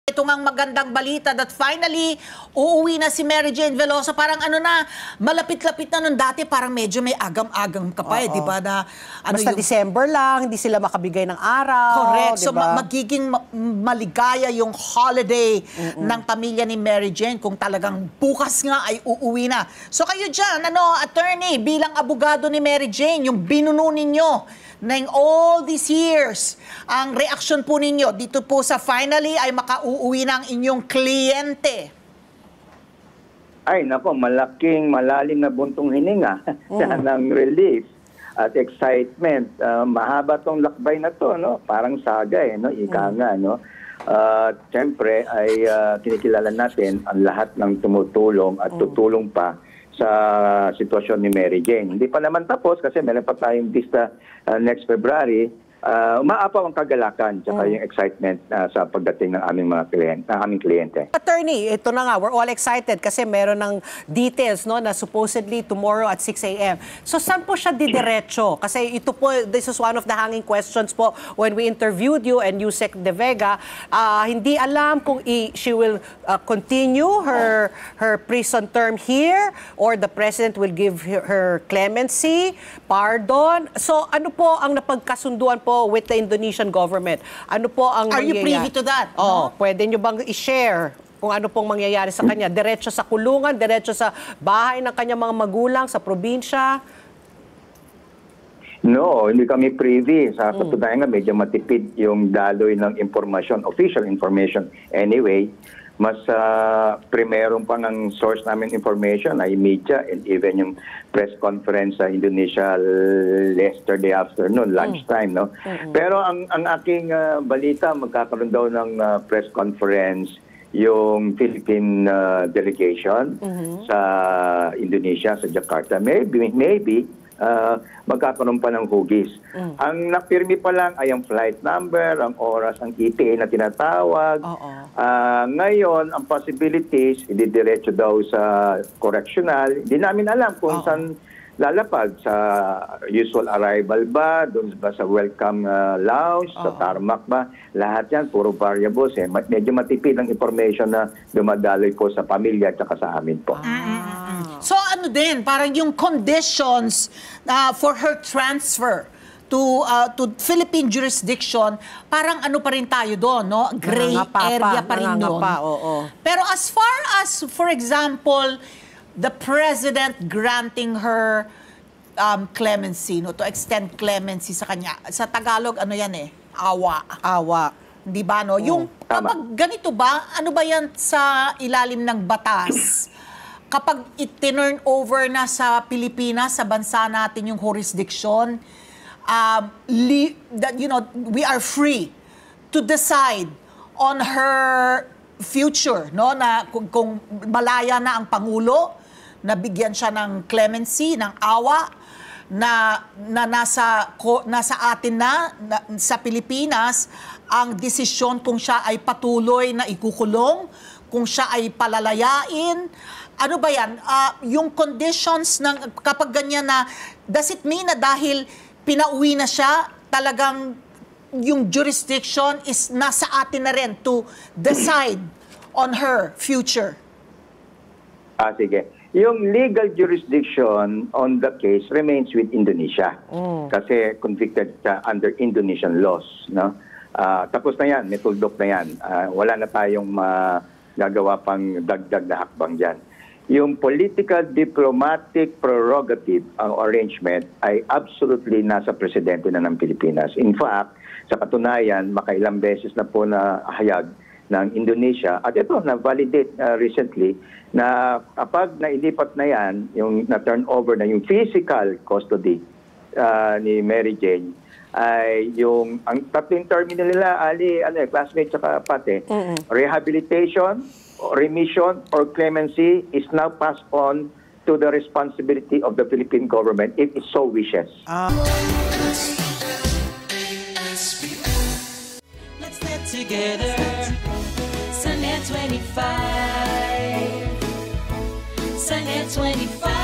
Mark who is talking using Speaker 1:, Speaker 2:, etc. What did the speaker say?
Speaker 1: Ito ngang magandang balita that finally uuwi na si Mary Jane Veloso. Parang ano na, malapit-lapit na nun dati, parang medyo may agam-agam ka pa di ba? Na, ano
Speaker 2: basta
Speaker 1: yung...
Speaker 2: December lang, hindi sila makabigay ng araw.
Speaker 1: Correct. So
Speaker 2: diba?
Speaker 1: magiging maligaya yung holiday ng pamilya ni Mary Jane kung talagang bukas nga ay uuwi na. So kayo dyan, attorney, bilang abogado ni Mary Jane, yung binuno ninyo na all these years, ang reaksyon po ninyo dito po sa finally ay makauuwi ng inyong kliyente.
Speaker 3: Ay, nako, malalim na buntong hininga ng relief at excitement. Mahaba tong lakbay na to, no? Parang saga, ika nga, no? Siyempre, ay kinikilala natin ang lahat ng tumutulong at tutulong pa sa sitwasyon ni Mary Jane. Hindi pa naman tapos kasi meron pa tayong vista next February. Umaapaw ang kagalakan at yung excitement sa pagdating ng aming aming kliyente.
Speaker 2: Attorney, ito na nga, we're all excited kasi meron ng details na supposedly tomorrow at 6 a.m. So saan po siya didiretso? Kasi ito po, this is one of the hanging questions po when we interviewed you and Yusek De Vega. Hindi alam kung she will continue her prison term here or the president will give her clemency, pardon. So ano po ang napagkasunduan po with the Indonesian government? Ano po ang
Speaker 1: Are you privy to that?
Speaker 2: No? Pwede nyo bang i-share kung ano pong mangyayari sa kanya? Diretso sa kulungan, diretso sa bahay ng kanyang mga magulang, sa probinsya?
Speaker 3: No, hindi kami privy. Sa katunayan nga, medyo matipid yung daloy ng information, official information. Anyway, mas primerong pa ng source namin information ay media and even yung press conference sa Indonesia yesterday afternoon, lunchtime, no? Pero ang aking balita, magkakaroon daw ng press conference yung Philippine delegation sa Indonesia, sa Jakarta. Maybe magkakaroon pa ng hugis. Ang napirmi pa lang ay ang flight number, ang oras, ang ETA na tinatawag. Ngayon, ang possibilities, ididiretso daw sa correctional. Hindi namin alam kung saan lalapag. Sa usual arrival ba, doon ba sa welcome lounge, sa tarmac ba. Lahat yan, puro variables. Medyo matipid ang information na dumadaloy po sa pamilya at saka sa amin po.
Speaker 1: So ano din, parang yung conditions for her transfer to Philippine jurisdiction, parang ano pa rin tayo doon, no? Gray area pa rin doon. Pero as far as, for example, the president granting her clemency, no, to extend clemency sa kanya. Sa Tagalog, ano yan awa. Awa. Di ba, no? Yung kapag ganito ba, ano ba yan sa ilalim ng batas? Kapag it-turn over na sa Pilipinas, sa bansa natin yung jurisdiction, we are free to decide on her future, no? Na kung malaya na ang Pangulo, nabigyan siya ng clemency, ng awa, na nasa atin na sa Pilipinas ang desisyon kung siya ay patuloy na ikukulong, kung siya ay palalayain. Ano ba yan? Yung conditions ng kapag ganyan na, does it mean na dahil pinauwi na siya, talagang yung jurisdiction is nasa atin na rin to decide on her future?
Speaker 3: Sige. Yung legal jurisdiction on the case remains with Indonesia. Kasi convicted siya under Indonesian laws. No? Tapos na yan, may tuldok na yan. Wala na tayong gagawa pang dagdag na hakbang dyan. Yung political diplomatic prerogative, ang arrangement, ay absolutely nasa presidente na ng Pilipinas. In fact, sa katunayan, makailang beses na po na hayag ng Indonesia, at ito, na-validate recently, na kapag nailipat na yan, yung na-turn over na yung physical custody ni Mary Jane, ay yung ang tatlong terminal nila, classmate tsaka pate, rehabilitation, remission, or clemency is now passed on to the responsibility of the Philippine government if it so wishes.
Speaker 4: Let's get together, Sunday 25, Sunday 25.